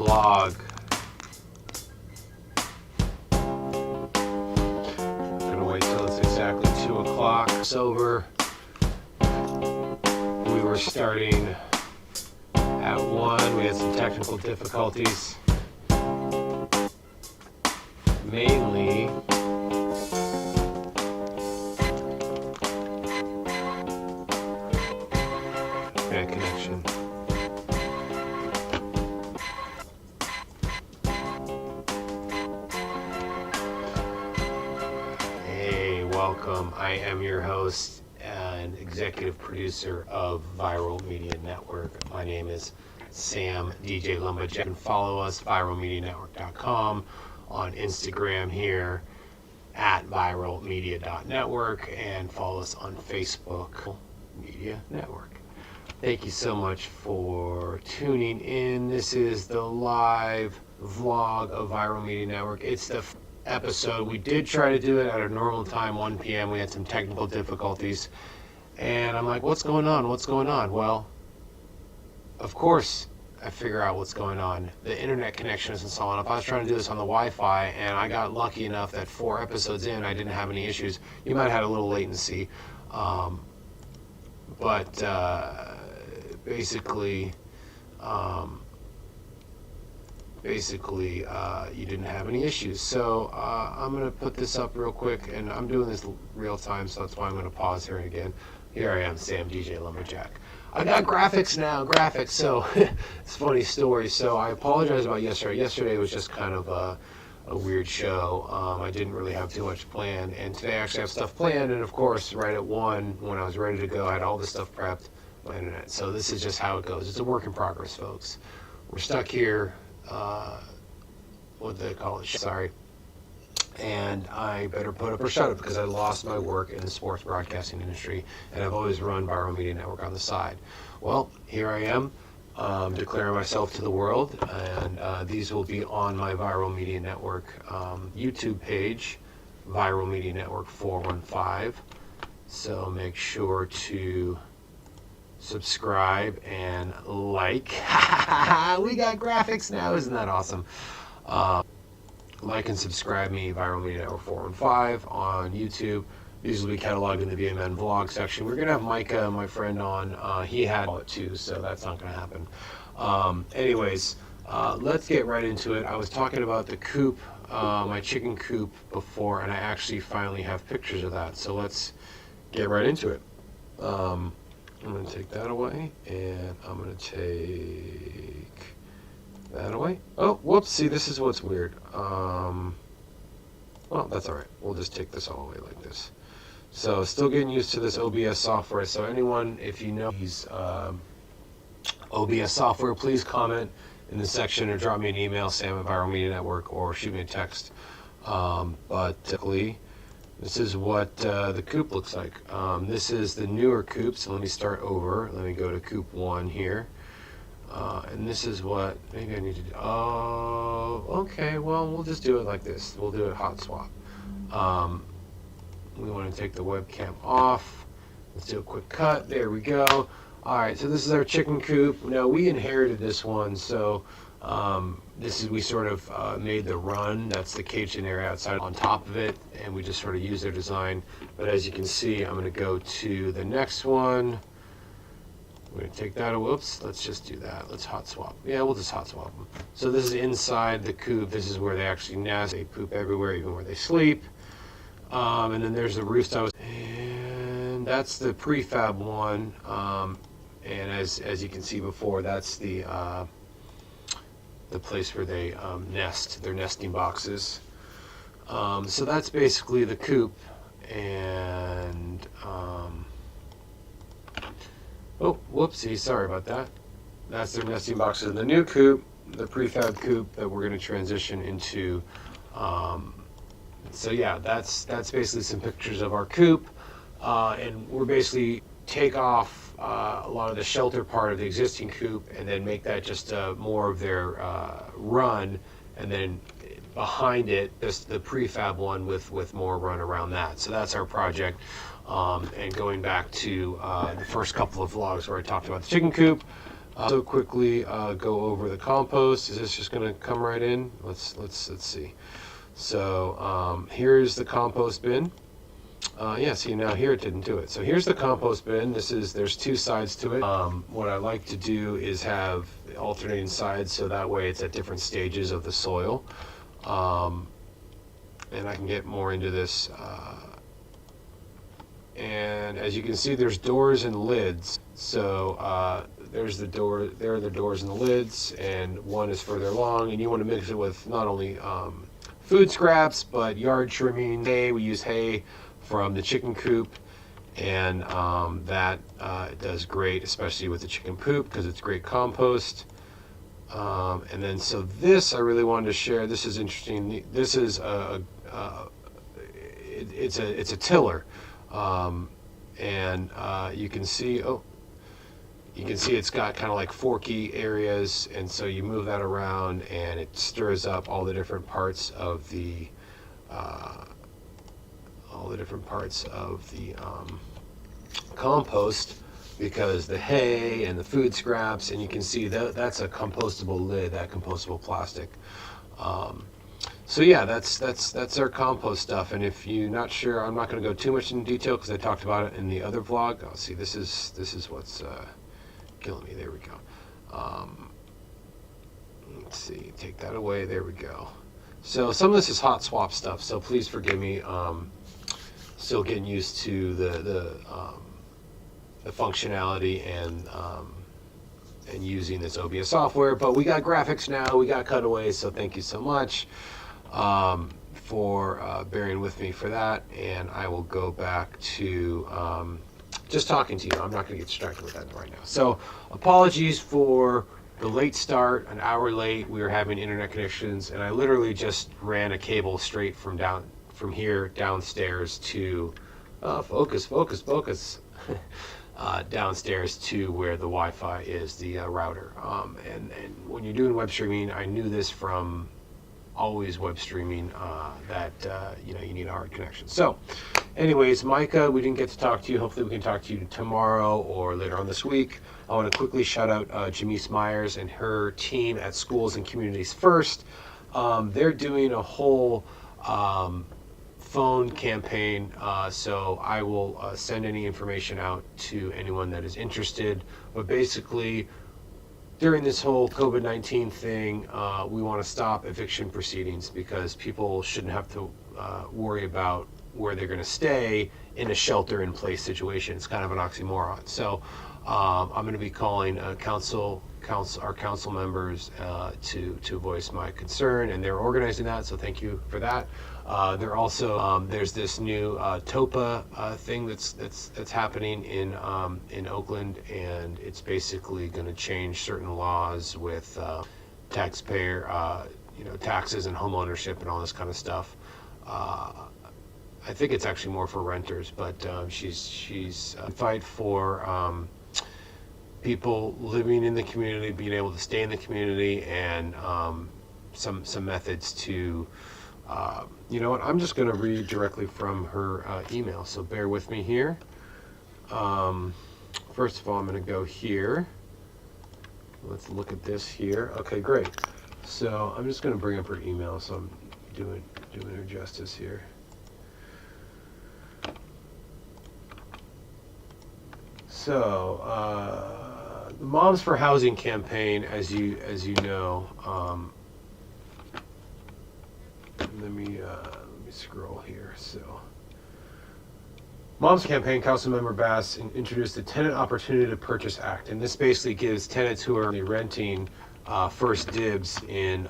vlog. Gonna wait till it's exactly 2 o'clock. It's over. We were starting at 1. We had some technical difficulties. Mainly connection. Hey, welcome. I am your host and executive producer of Viral Media Network. My name is Sam DJ Lumberjack. You can follow us viralmedianetwork.com, on Instagram here at viralmedia.network, and follow us on Facebook Media Network. Thank you so much for tuning in. This is the live vlog of Viral Media Network. It's the episode. We did try to do it at a normal time, 1 p.m. We had some technical difficulties. And I'm like, what's going on? What's going on? Well, of course, I figure out what's going on. The internet connection isn't solid enough. I was trying to do this on the Wi-Fi, and I got lucky enough that 4 episodes in, I didn't have any issues. You might have had a little latency. Basically, you didn't have any issues. So I'm going to put this up real quick, and I'm doing this real time, so that's why I'm going to pause here again. Here I am, Sam DJ Lumberjack. I got graphics now, so it's a funny story. So I apologize about yesterday. Yesterday was just kind of a weird show. I didn't really have too much planned, and today I actually have stuff planned, and of course, right at 1, when I was ready to go, I had all this stuff prepped. My internet. So this is just how it goes. It's a work in progress, folks. We're stuck here. What do they call it? Sorry. And I better put up or shut up because I lost my work in the sports broadcasting industry, and I've always run Viral Media Network on the side. Well, here I am, declaring myself to the world, and these will be on my Viral Media Network YouTube page, Viral Media Network 415. So make sure to subscribe and like. We got graphics now, isn't that awesome? Like and subscribe me, Viral Media Network 415 on YouTube. These will be cataloged in the VMN vlog section. We're gonna have Micah, my friend, on. He had it too, so that's not gonna happen. Anyways, let's get right into it. I was talking about the coop, my chicken coop before, and I actually finally have pictures of that. So let's get right into it. I'm going to take that away, and I'm going to take that away. Oh, whoops, see, this is what's weird. Well, that's all right. We'll just take this all away like this. So, still getting used to this OBS software. So, anyone, if you know these OBS software, please comment in the section or drop me an email, Sam at Viral Media Network, or shoot me a text. This is what the coop looks like. This is the newer coop, so let me start over. Let me go to coop 1 here. And this is what, maybe I need to do. Oh, okay, well, we'll just do it like this. We'll do it hot swap. We want to take the webcam off. Let's do a quick cut. There we go. All right, so this is our chicken coop. Now, we inherited this one, so we sort of made the run. That's the caged-in area outside on top of it, and we just sort of use their design. But as you can see, I'm going to go to the next one. We're going to take that. Whoops, let's just do that. Let's hot swap. Yeah, we'll just hot swap them. So this is inside the coop. This is where they actually nest. They poop everywhere, even where they sleep. And then there's the roost. And that's the prefab one. And as you can see before, that's the place where they nest, their nesting boxes. So that's basically the coop. And oh, whoopsie, sorry about that. That's their nesting boxes. The new coop, the prefab coop that we're going to transition into. So yeah, that's basically some pictures of our coop. And we're basically take off a lot of the shelter part of the existing coop and then make that just more of their run, and then behind it just the prefab one with more run around that. So that's our project. And going back to the first couple of vlogs where I talked about the chicken coop, So quickly go over the compost. Is this just going to come right in? Let's see. So here's the compost bin. Yeah, see, now here it didn't do it. So here's the compost bin. There's two sides to it. What I like to do is have alternating sides, so that way it's at different stages of the soil. And I can get more into this. And as you can see, there's doors and lids. So there's the door. There are the doors and the lids, and one is further along. And you want to mix it with not only food scraps, but yard trimming. Hay, we use hay from the chicken coop, and that does great, especially with the chicken poop, because it's great compost. And then so this I really wanted to share. This is interesting. This is it's a tiller, and you can see it's got kind of like forky areas, and so you move that around and it stirs up all the different parts of the compost, because the hay and the food scraps, and you can see that's a compostable lid, that compostable plastic. So yeah, that's our compost stuff. And if you're not sure, I'm not going to go too much in detail because I talked about it in the other vlog. Oh, see, this is what's killing me. There we go. Let's see, take that away. There we go. So some of this is hot swap stuff, so please forgive me. Still getting used to the functionality and using this OBS software, but we got graphics now, we got cutaways, so thank you so much for bearing with me for that. And I will go back to just talking to you. I'm not going to get distracted with that right now. So apologies for the late start, an hour late. We were having internet connections, and I literally just ran a cable straight from here downstairs to focus downstairs to where the Wi-Fi is, the router. And when you're doing web streaming, I knew this from always web streaming, that you need a hard connection. So anyways, Micah, we didn't get to talk to you. Hopefully we can talk to you tomorrow or later on this week. I want to quickly shout out Jahmese Meyers and her team at Schools and Communities First. They're doing a whole phone campaign, so I will send any information out to anyone that is interested. But basically, during this whole COVID-19 thing, we want to stop eviction proceedings, because people shouldn't have to worry about where they're going to stay in a shelter-in-place situation. It's kind of an oxymoron. So I'm going to be calling our council members to voice my concern, and they're organizing that, so thank you for that. They're also there's this new TOPA thing that's happening in Oakland, and it's basically going to change certain laws with taxpayer taxes and home ownership and all this kind of stuff. I think it's actually more for renters, but she's fight for people living in the community, being able to stay in the community, and some methods to, you know what, I'm just going to read directly from her email, so bear with me here. First of all, I'm going to go here. Let's look at this here. Okay, great. So I'm just going to bring up her email, so I'm doing her justice here. So the Moms for Housing campaign, as you know, let me scroll here. So Moms Campaign Councilmember Bass introduced the Tenant Opportunity to Purchase Act, and this basically gives tenants who are renting first dibs in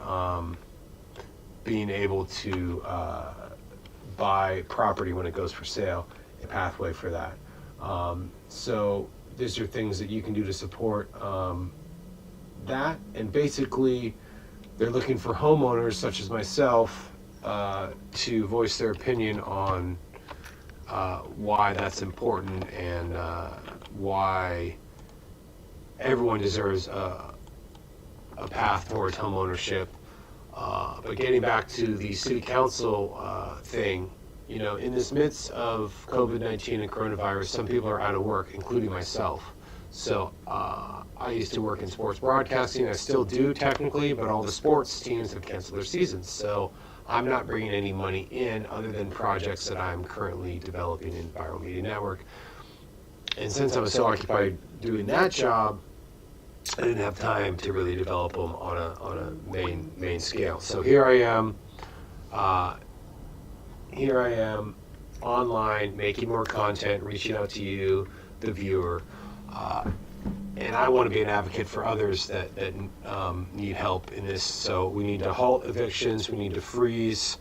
being able to buy property when it goes for sale, a pathway for that. So these are things that you can do to support that, and basically they're looking for homeowners such as myself to voice their opinion on why that's important, and why everyone deserves a path towards home ownership. But getting back to the city council thing, you know, in this midst of COVID-19 and coronavirus, some people are out of work, including myself. So I used to work in sports broadcasting. I still do technically, but all the sports teams have canceled their seasons. So I'm not bringing any money in other than projects that I'm currently developing in Viral Media Network. And since I was so occupied doing that job, I didn't have time to really develop them on a main scale. So here I am online making more content, reaching out to you, the viewer, and I want to be an advocate for others that need help in this. So we need to halt evictions, we need to freeze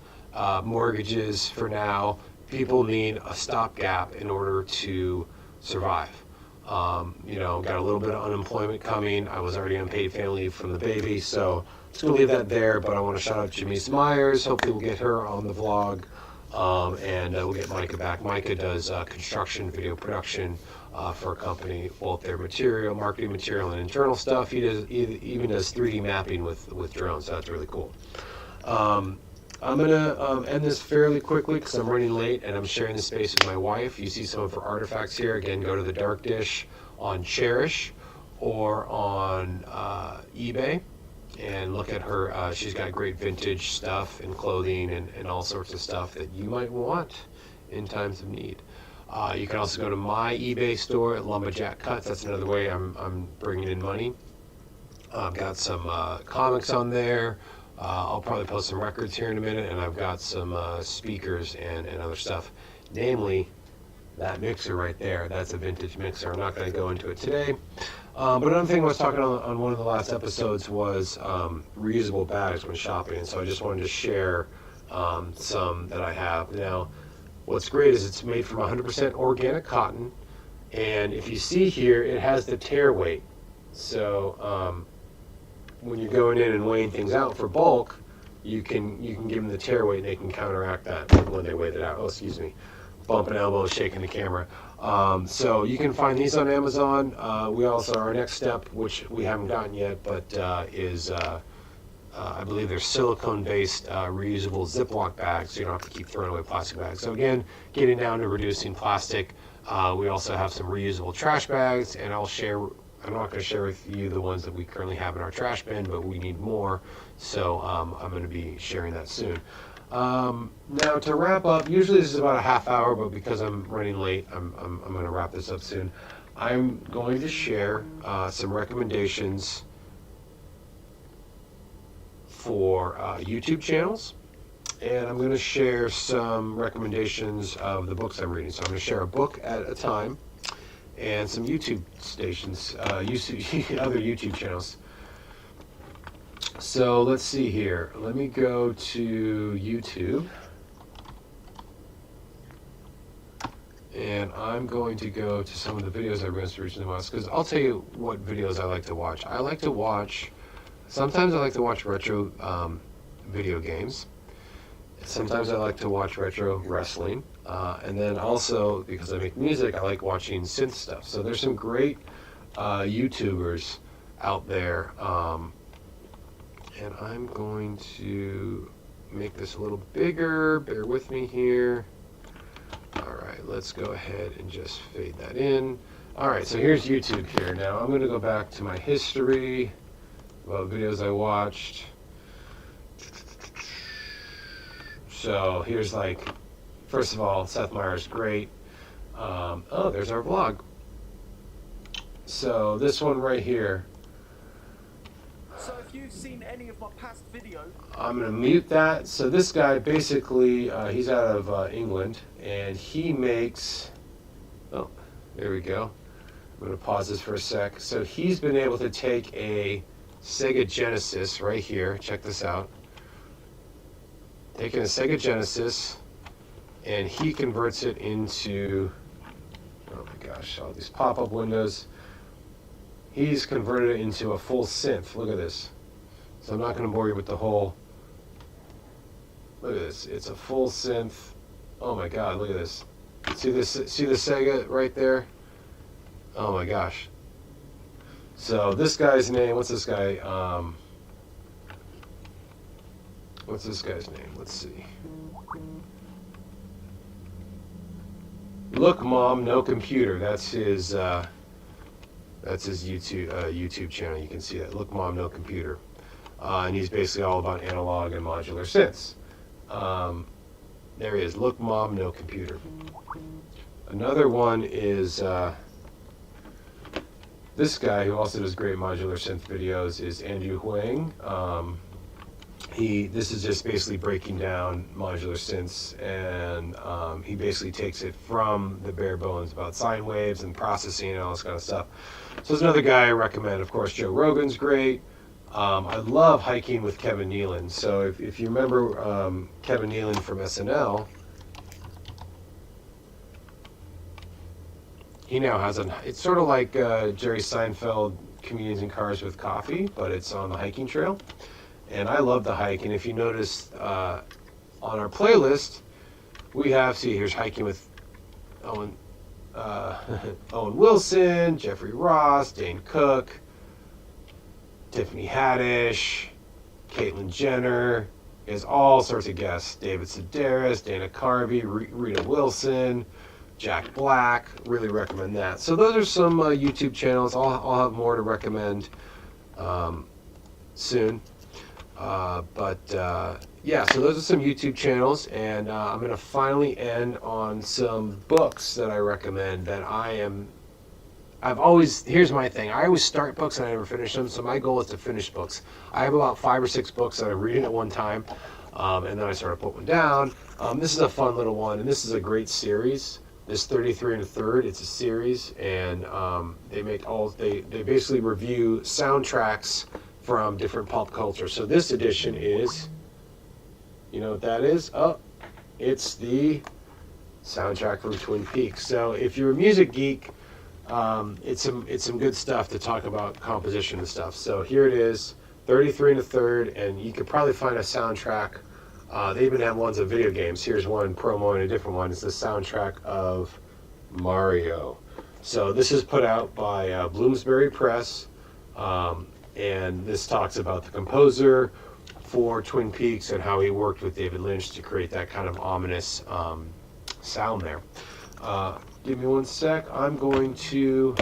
mortgages for now. People need a stopgap in order to survive. Got a little bit of unemployment coming. I was already on paid family leave from the baby, so just gonna leave that there. But I want to shout out Jahmese Meyers. Hopefully we'll get her on the vlog, and we'll get Micah back. Micah does construction video production for a company, both their marketing material, and internal stuff. He even does 3D mapping with drones. So that's really cool. I'm going to end this fairly quickly because I'm running late and I'm sharing the space with my wife. You see some of her artifacts here. Again, go to the Dark Dish on Cherish or on eBay and look at her. She's got great vintage stuff and clothing and all sorts of stuff that you might want in times of need. You can also go to my eBay store at Lumberjack Cuts. That's another way I'm bringing in money. I've got some comics on there. I'll probably post some records here in a minute, and I've got some speakers and other stuff. Namely, that mixer right there. That's a vintage mixer. I'm not going to go into it today. But another thing I was talking on one of the last episodes was reusable bags when shopping, and so I just wanted to share some that I have. Now, what's great is it's made from 100% organic cotton, and if you see here, it has the tear weight. So when you're going in and weighing things out for bulk, you can give them the tear weight and they can counteract that when they weigh it out. Oh, excuse me. Bumping elbows, shaking the camera. So you can find these on Amazon. We also, our next step, which we haven't gotten yet, but is I believe they're silicone-based reusable Ziploc bags, so you don't have to keep throwing away plastic bags. So again, getting down to reducing plastic. We also have some reusable trash bags, and I'm not going to share with you the ones that we currently have in our trash bin, but we need more, so I'm going to be sharing that soon. Now to wrap up, usually this is about a half hour, but because I'm running late, I'm going to wrap this up soon. I'm going to share some recommendations for YouTube channels, and I'm going to share some recommendations of the books I'm reading. So I'm going to share a book at a time and some YouTube stations, other YouTube channels. So let's see here. Let me go to YouTube. And I'm going to go to some of the videos I've been recently watched, because I'll tell you what videos I like to watch. Sometimes I like to watch retro video games. Sometimes I like to watch retro wrestling. And then also, because I make music, I like watching synth stuff. So there's some great YouTubers out there. And I'm going to make this a little bigger. Bear with me here. All right, let's go ahead and just fade that in. All right, so here's YouTube here. Now I'm going to go back to my history about videos I watched. So here's first of all, Seth Meyers, great. Oh, there's our vlog. So this one right here. So if you've seen any of my past videos, I'm going to mute that. So this guy basically, he's out of England, and he makes, oh, there we go. I'm going to pause this for a sec. So he's been able to take a Sega Genesis right here. Check this out. Taking a Sega Genesis, and he converts it into, oh my gosh, all these pop-up windows. He's converted it into a full synth. Look at this. So I'm not going to bore you with the whole, look at this. It's a full synth. Oh my God, look at this. See this? See the Sega right there? Oh my gosh. So this guy's name, what's this guy? What's this guy's name? Let's see. Look, Mom, no computer. That's That's his YouTube channel. You can see that. Look Mom, No Computer. And he's basically all about analog and modular synths. There he is. Look Mom, No Computer. Another one is this guy who also does great modular synth videos is Andrew Huang. This is just basically breaking down modular synths, and he basically takes it from the bare bones about sine waves and processing and all this kind of stuff. So there's another guy I recommend. Of course, Joe Rogan's great. I love hiking with Kevin Nealon. So if you remember Kevin Nealon from SNL, he now has it's sort of like Jerry Seinfeld, Comedians in Cars with Coffee, but it's on the hiking trail. And I love the hike. And if you notice on our playlist, we have, here's hiking with Owen Wilson, Jeffrey Ross, Dane Cook, Tiffany Haddish, Caitlyn Jenner. There's all sorts of guests. David Sedaris, Dana Carvey, Rita Wilson, Jack Black. Really recommend that. So those are some YouTube channels. I'll have more to recommend soon. Yeah, so those are some YouTube channels, and I'm going to finally end on some books that I recommend that here's my thing. I always start books and I never finish them, so my goal is to finish books. I have about 5 or 6 books that I'm reading at one time, and then I sort of put one down. This is a fun little one, and this is a great series. This 33 1/3, it's a series, and they basically review soundtracks from different pop culture. So this edition is, you know what that is? Oh, it's the soundtrack from Twin Peaks. So if you're a music geek, it's some good stuff to talk about composition and stuff. So here it is, 33 1/3, and you could probably find a soundtrack. They even have ones of video games. Here's one promo and a different one. It's the soundtrack of Mario. So this is put out by Bloomsbury Press. And this talks about the composer for Twin Peaks and how he worked with David Lynch to create that kind of ominous sound there. Give me one sec. I'm going to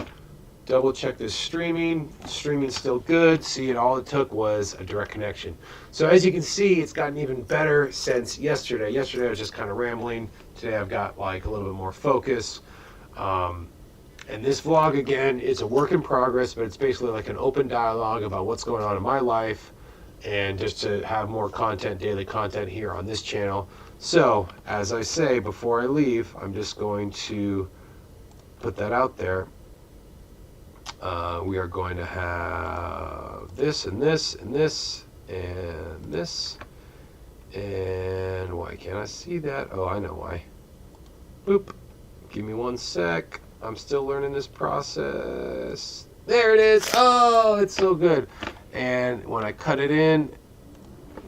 double check this streaming. Streaming's still good. See, all it took was a direct connection. So as you can see, it's gotten even better since yesterday. Yesterday I was just kind of rambling. Today I've got like a little bit more focus. And this vlog, again, is a work in progress, but it's basically like an open dialogue about what's going on in my life, and just to have more content, daily content here on this channel. So, as I say, before I leave, I'm just going to put that out there. We are going to have this, and this, and this, and this. And why can't I see that? Oh, I know why. Boop. Give me one sec. I'm still learning this process. There it is. Oh, it's so good. And when I cut it in,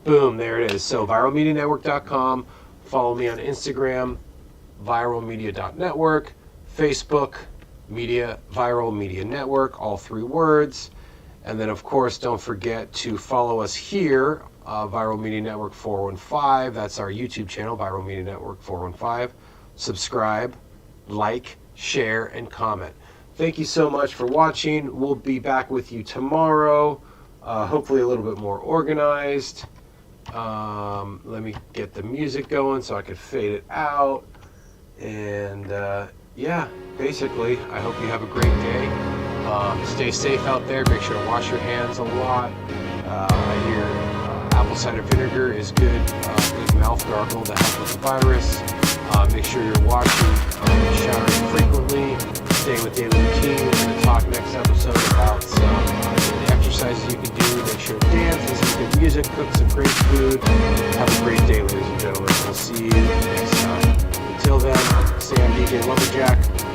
boom, there it is. So viralmedianetwork.com. Follow me on Instagram, viralmedia.network, Facebook, Viral Media Network, all 3 words. And then, of course, don't forget to follow us here, Viral Media Network 415. That's our YouTube channel, Viral Media Network 415. Subscribe, like, share, and comment. Thank you so much for watching. We'll be back with you tomorrow, hopefully a little bit more organized. Let me get the music going so I can fade it out. And yeah, basically, I hope you have a great day. Stay safe out there. Make sure to wash your hands a lot. I hear apple cider vinegar is good mouth gargle to help with the virus. Make sure you're washing and showering frequently. Stay with daily routine. We're going to talk next episode about some the exercises you can do. Make sure to dance, listen to good music, cook some great food. Have a great day, ladies and gentlemen. We'll see you next time. Until then, Sam DJ Lumberjack.